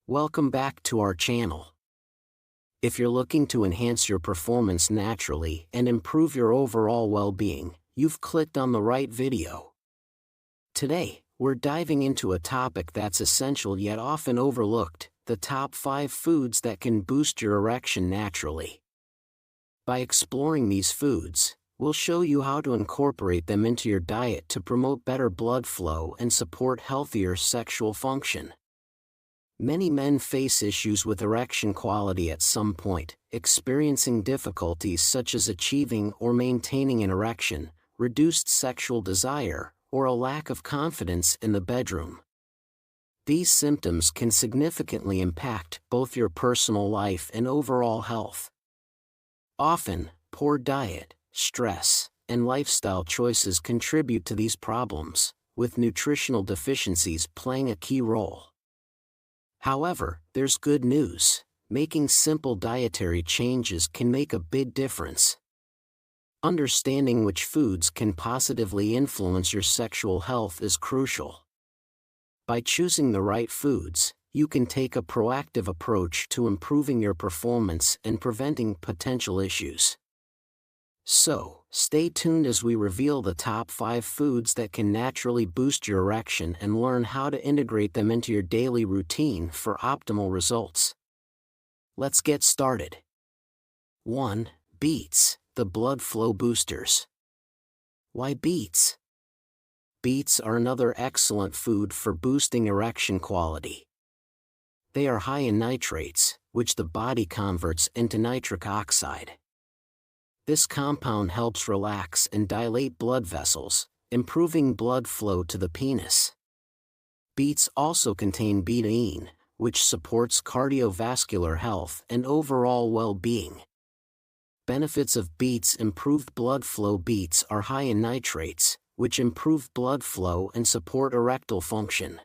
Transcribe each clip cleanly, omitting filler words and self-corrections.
Welcome back to our channel. If you're looking to enhance your performance naturally and improve your overall well-being, you've clicked on the right video. Today, we're diving into a topic that's essential yet often overlooked: the top 5 foods that can boost your erection naturally. By exploring these foods, we'll show you how to incorporate them into your diet to promote better blood flow and support healthier sexual function. Many men face issues with erection quality at some point, experiencing difficulties such as achieving or maintaining an erection, reduced sexual desire, or a lack of confidence in the bedroom. These symptoms can significantly impact both your personal life and overall health. Often, poor diet, stress, and lifestyle choices contribute to these problems, with nutritional deficiencies playing a key role. However, there's good news: making simple dietary changes can make a big difference. Understanding which foods can positively influence your sexual health is crucial. By choosing the right foods, you can take a proactive approach to improving your performance and preventing potential issues. So, stay tuned as we reveal the top 5 foods that can naturally boost your erection and learn how to integrate them into your daily routine for optimal results. Let's get started. 1. Beets, the blood flow boosters. Why beets? Beets are another excellent food for boosting erection quality. They are high in nitrates, which the body converts into nitric oxide. This compound helps relax and dilate blood vessels, improving blood flow to the penis. Beets also contain betaine, which supports cardiovascular health and overall well-being. Benefits of beets: improved blood flow. Beets are high in nitrates, which improve blood flow and support erectile function.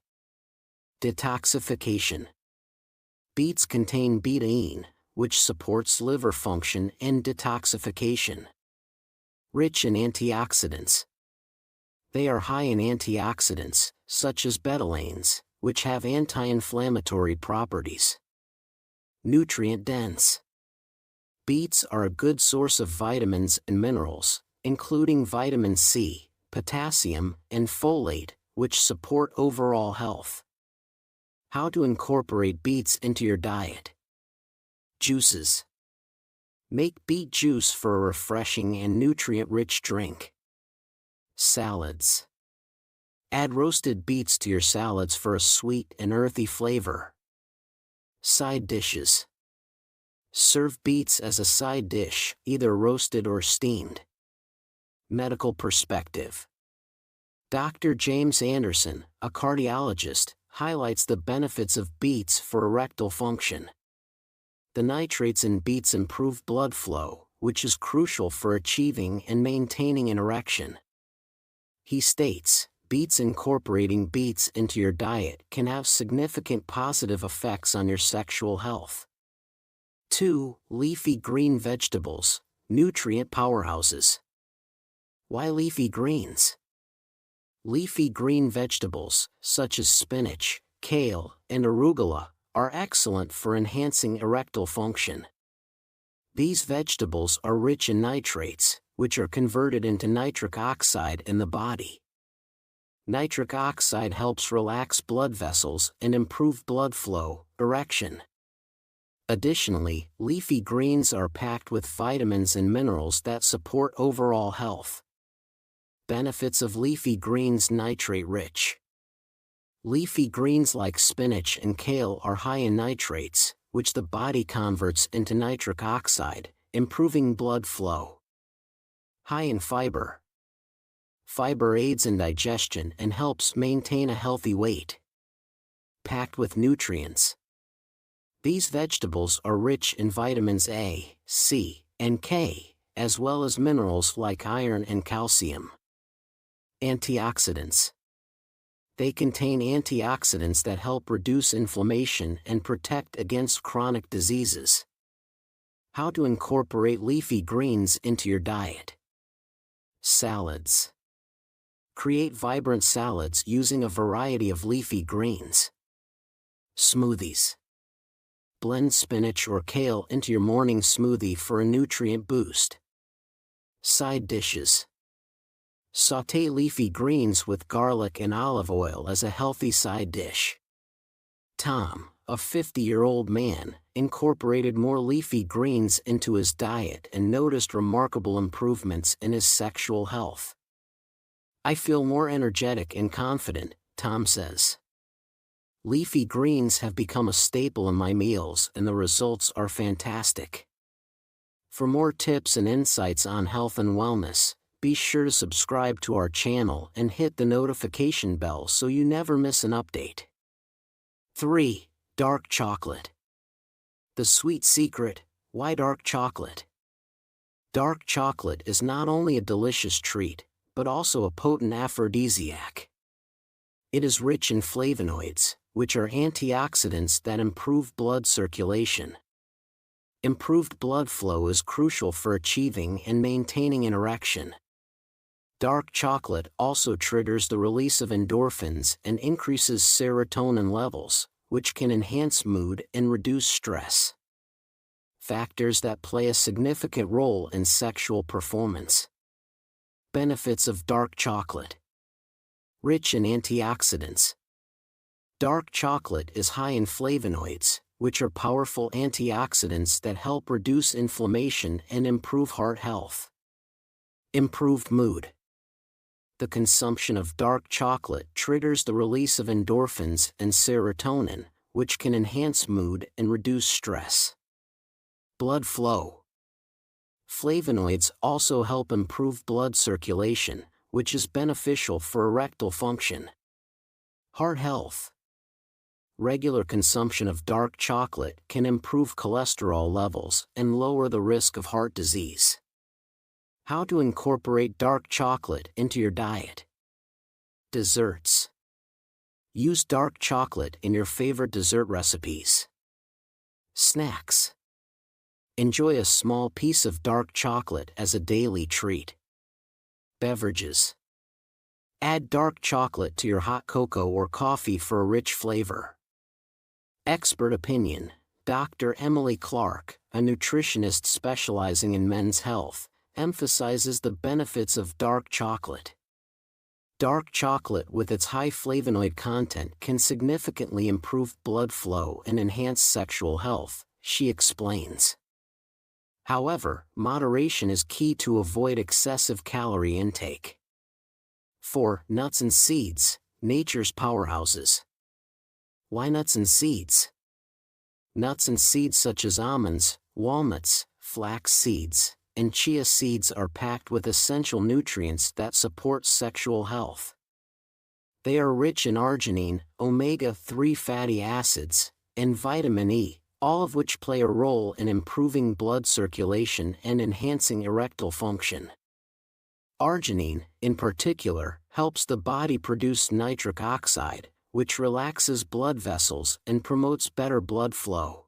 Detoxification. Beets contain betaine, which supports liver function and detoxification. Rich in antioxidants. They are high in antioxidants, such as betalains, which have anti-inflammatory properties. Nutrient-dense. Beets are a good source of vitamins and minerals, including vitamin C, potassium, and folate, which support overall health. How to incorporate beets into your diet. Juices. Make beet juice for a refreshing and nutrient-rich drink. Salads. Add roasted beets to your salads for a sweet and earthy flavor. Side dishes. Serve beets as a side dish, either roasted or steamed. Medical perspective. Dr. James Anderson, a cardiologist, highlights the benefits of beets for erectile function. The nitrates in beets improve blood flow, which is crucial for achieving and maintaining an erection. He states, incorporating beets into your diet can have significant positive effects on your sexual health. 2. Leafy green vegetables, nutrient powerhouses. Why leafy greens? Leafy green vegetables, such as spinach, kale, and arugula, are excellent for enhancing erectile function. These vegetables are rich in nitrates, which are converted into nitric oxide in the body. Nitric oxide helps relax blood vessels and improve blood flow, erection. Additionally, leafy greens are packed with vitamins and minerals that support overall health. Benefits of leafy greens: nitrate-rich. Leafy greens like spinach and kale are high in nitrates, which the body converts into nitric oxide, improving blood flow. High in fiber. Fiber aids in digestion and helps maintain a healthy weight. Packed with nutrients. These vegetables are rich in vitamins A, C, and K, as well as minerals like iron and calcium. Antioxidants. They contain antioxidants that help reduce inflammation and protect against chronic diseases. How to incorporate leafy greens into your diet. Salads. Create vibrant salads using a variety of leafy greens. Smoothies. blend spinach or kale into your morning smoothie for a nutrient boost. Side dishes. Sauté leafy greens with garlic and olive oil as a healthy side dish. Tom, a 50-year-old man, incorporated more leafy greens into his diet and noticed remarkable improvements in his sexual health. "I feel more energetic and confident," Tom says. "Leafy greens have become a staple in my meals and the results are fantastic." For more tips and insights on health and wellness, be sure to subscribe to our channel and hit the notification bell so you never miss an update. 3. Dark chocolate. The sweet secret: why dark chocolate? Dark chocolate is not only a delicious treat, but also a potent aphrodisiac. It is rich in flavonoids, which are antioxidants that improve blood circulation. Improved blood flow is crucial for achieving and maintaining an erection. Dark chocolate also triggers the release of endorphins and increases serotonin levels, which can enhance mood and reduce stress. Factors that play a significant role in sexual performance. Benefits of dark chocolate. Rich in antioxidants. Dark chocolate is high in flavonoids, which are powerful antioxidants that help reduce inflammation and improve heart health. Improved mood. The consumption of dark chocolate triggers the release of endorphins and serotonin, which can enhance mood and reduce stress. Blood flow. Flavonoids also help improve blood circulation, which is beneficial for erectile function. Heart health. Regular consumption of dark chocolate can improve cholesterol levels and lower the risk of heart disease. How to incorporate dark chocolate into your diet. Desserts. Use dark chocolate in your favorite dessert recipes. Snacks. Enjoy a small piece of dark chocolate as a daily treat. Beverages. Add dark chocolate to your hot cocoa or coffee for a rich flavor. Expert opinion. Dr. Emily Clark, a nutritionist specializing in men's health, emphasizes the benefits of dark chocolate. Dark chocolate with its high flavonoid content can significantly improve blood flow and enhance sexual health, she explains. However, moderation is key to avoid excessive calorie intake. 4. Nuts and seeds, nature's powerhouses. Why nuts and seeds? Nuts and seeds such as almonds, walnuts, flax seeds, and chia seeds are packed with essential nutrients that support sexual health. They are rich in arginine, omega-3 fatty acids, and vitamin E, all of which play a role in improving blood circulation and enhancing erectile function. Arginine, in particular, helps the body produce nitric oxide, which relaxes blood vessels and promotes better blood flow.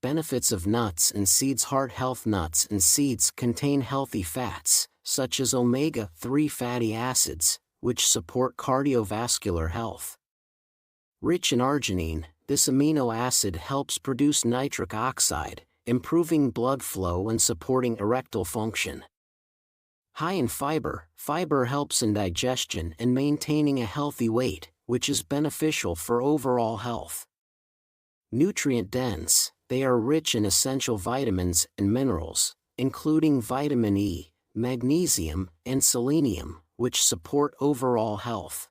Benefits of nuts and seeds. Heart health. Nuts and seeds contain healthy fats, such as omega-3 fatty acids, which support cardiovascular health. Rich in arginine, this amino acid helps produce nitric oxide, improving blood flow and supporting erectile function. High in fiber. Fiber helps in digestion and maintaining a healthy weight, which is beneficial for overall health. Nutrient dense. They are rich in essential vitamins and minerals, including vitamin E, magnesium, and selenium, which support overall health.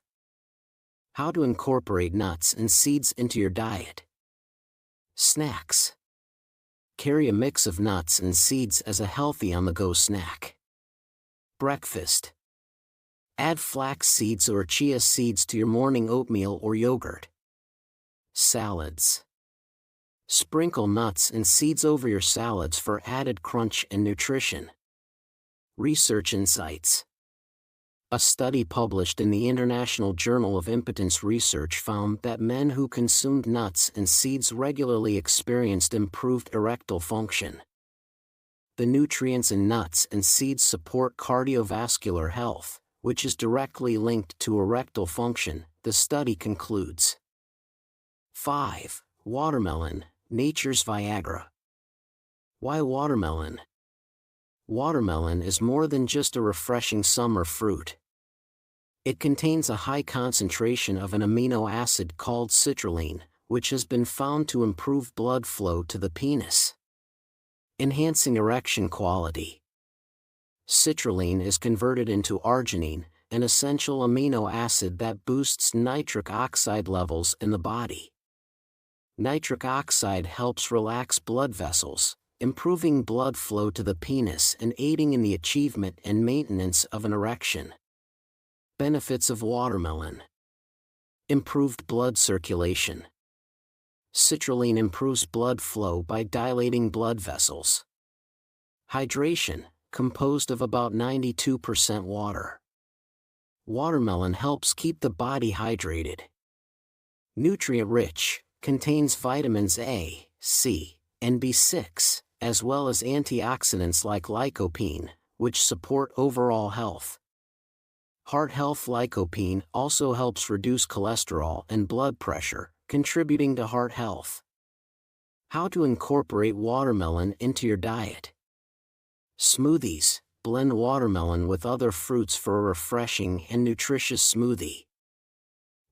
How to incorporate nuts and seeds into your diet. Snacks. Carry a mix of nuts and seeds as a healthy on-the-go snack. Breakfast. Add flax seeds or chia seeds to your morning oatmeal or yogurt. Salads. Sprinkle nuts and seeds over your salads for added crunch and nutrition. Research insights. A study published in the International Journal of Impotence Research found that men who consumed nuts and seeds regularly experienced improved erectile function. The nutrients in nuts and seeds support cardiovascular health, which is directly linked to erectile function, the study concludes. 5. Watermelon, Nature's Viagra. Why watermelon? Watermelon is more than just a refreshing summer fruit. It contains a high concentration of an amino acid called citrulline, which has been found to improve blood flow to the penis, enhancing erection quality. Citrulline is converted into arginine, an essential amino acid that boosts nitric oxide levels in the body. Nitric oxide helps relax blood vessels, improving blood flow to the penis and aiding in the achievement and maintenance of an erection. Benefits of watermelon. Improved blood circulation. Citrulline improves blood flow by dilating blood vessels. Hydration, composed of about 92% water. Watermelon helps keep the body hydrated. Nutrient-rich, contains vitamins A, C, and B6, as well as antioxidants like lycopene, which support overall health. Heart health. Lycopene also helps reduce cholesterol and blood pressure, contributing to heart health. How to incorporate watermelon into your diet. Smoothies. Blend watermelon with other fruits for a refreshing and nutritious smoothie.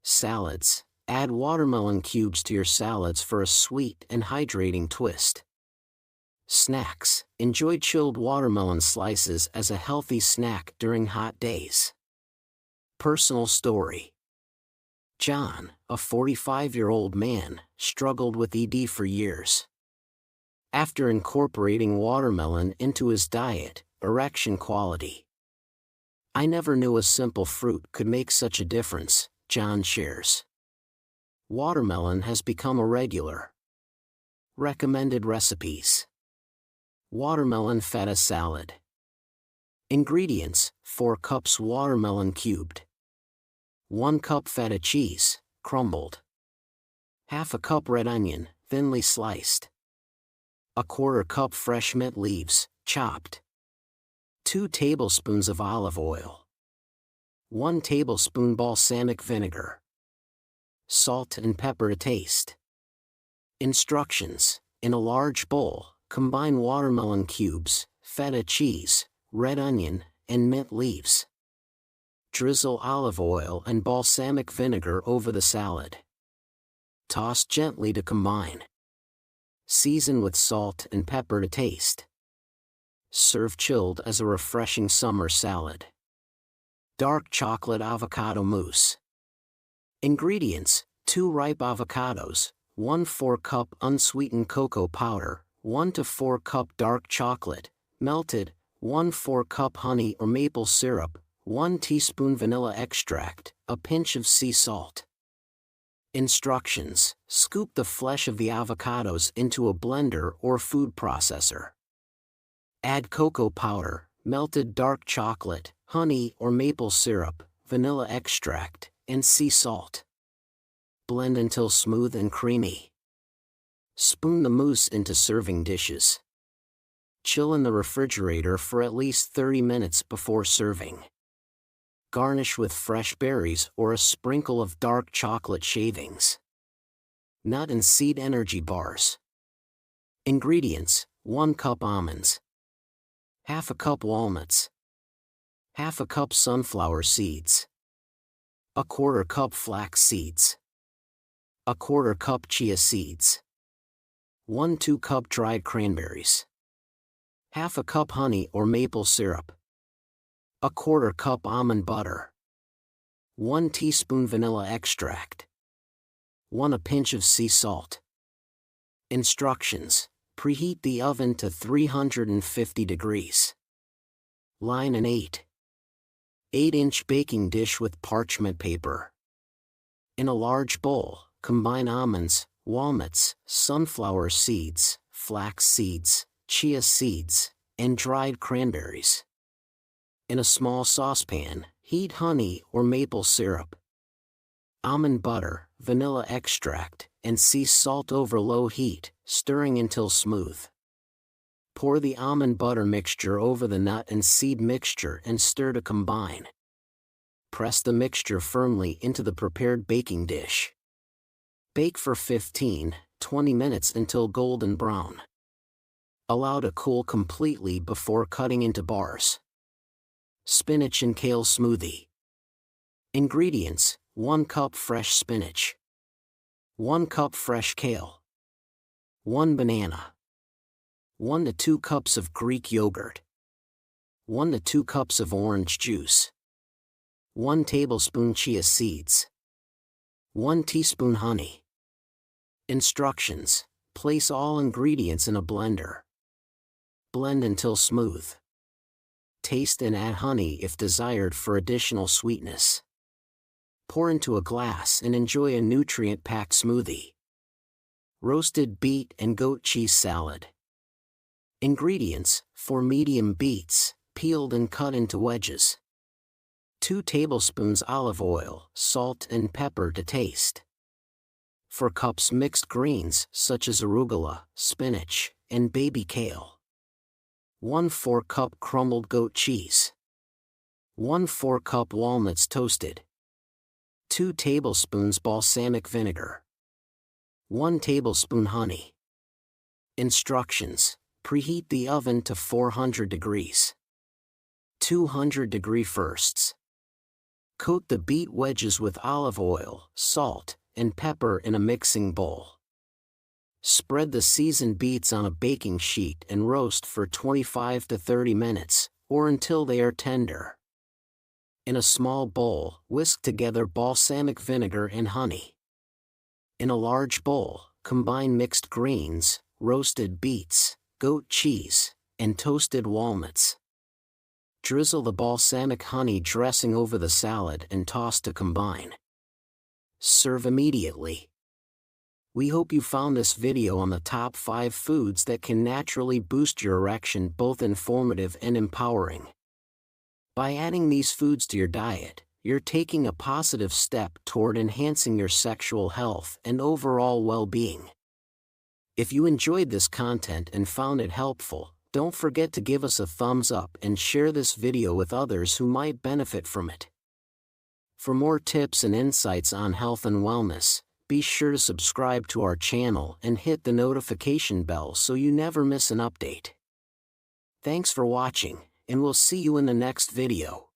Salads. Add watermelon cubes to your salads for a sweet and hydrating twist. Snacks. Enjoy chilled watermelon slices as a healthy snack during hot days. Personal story. John, a 45-year-old man, struggled with ED for years. After incorporating watermelon into his diet, erection quality. I never knew a simple fruit could make such a difference, John shares. Watermelon has become a regular. Recommended recipes. Watermelon feta salad. Ingredients: 4 cups watermelon cubed. 1 cup feta cheese, crumbled. Half a cup red onion, thinly sliced. 1/4 cup fresh mint leaves, chopped. 2 tablespoons of olive oil. 1 tablespoon balsamic vinegar. Salt and pepper to taste. Instructions: in a large bowl, combine watermelon cubes, feta cheese, red onion, and mint leaves. Drizzle olive oil and balsamic vinegar over the salad. Toss gently to combine. Season with salt and pepper to taste. Serve chilled as a refreshing summer salad. Dark chocolate avocado mousse. Ingredients: 2 ripe avocados, 1 4-cup unsweetened cocoa powder, 1 to 4 cup dark chocolate, melted, 1 4-cup honey or maple syrup, 1 teaspoon vanilla extract, a pinch of sea salt. Instructions: scoop the flesh of the avocados into a blender or food processor. Add cocoa powder, melted dark chocolate, honey or maple syrup, vanilla extract, and sea salt. Blend until smooth and creamy. Spoon the mousse into serving dishes. Chill in the refrigerator for at least 30 minutes before serving. Garnish with fresh berries or a sprinkle of dark chocolate shavings. Nut and seed energy bars. Ingredients: 1 cup almonds. Half a cup walnuts. Half a cup sunflower seeds. 1/4 cup flax seeds. 1/4 cup chia seeds. 1 2-cup dried cranberries. Half a cup honey or maple syrup. 1/4 cup almond butter. 1 teaspoon vanilla extract. 1 a pinch of sea salt. Instructions: preheat the oven to 350 degrees. Line an 8-inch baking dish with parchment paper. In a large bowl, combine almonds, walnuts, sunflower seeds, flax seeds, chia seeds, and dried cranberries. In a small saucepan, heat honey or maple syrup, almond butter, vanilla extract, and sea salt over low heat, stirring until smooth. Pour the almond butter mixture over the nut and seed mixture and stir to combine. Press the mixture firmly into the prepared baking dish. Bake for 15 20 minutes until golden brown. Allow to cool completely before cutting into bars. Spinach and kale smoothie. Ingredients: 1 cup fresh spinach, 1 cup fresh kale, 1 banana, 1 to 2 cups of Greek yogurt, 1 to 2 cups of orange juice, 1 tablespoon chia seeds, 1 teaspoon honey. Instructions: place all ingredients in a blender. Blend until smooth. Taste and add honey if desired for additional sweetness. Pour into a glass and enjoy a nutrient-packed smoothie. Roasted beet and goat cheese salad. Ingredients: 4 medium beets, peeled and cut into wedges. 2 tablespoons olive oil, salt and pepper to taste. 4 cups mixed greens such as arugula, spinach, and baby kale. 1 4-cup crumbled goat cheese. 1 4-cup walnuts toasted. 2 tablespoons balsamic vinegar. 1 tablespoon honey. Instructions: preheat the oven to 400 degrees. 200 degree firsts. Coat the beet wedges with olive oil, salt, and pepper in a mixing bowl. Spread the seasoned beets on a baking sheet and roast for 25 to 30 minutes, or until they are tender. In a small bowl, whisk together balsamic vinegar and honey. In a large bowl, combine mixed greens, roasted beets, goat cheese, and toasted walnuts. Drizzle the balsamic honey dressing over the salad and toss to combine. Serve immediately. We hope you found this video on the top 5 foods that can naturally boost your erection both informative and empowering. By adding these foods to your diet, you're taking a positive step toward enhancing your sexual health and overall well-being. If you enjoyed this content and found it helpful, don't forget to give us a thumbs up and share this video with others who might benefit from it. For more tips and insights on health and wellness, be sure to subscribe to our channel and hit the notification bell so you never miss an update. Thanks for watching, and we'll see you in the next video.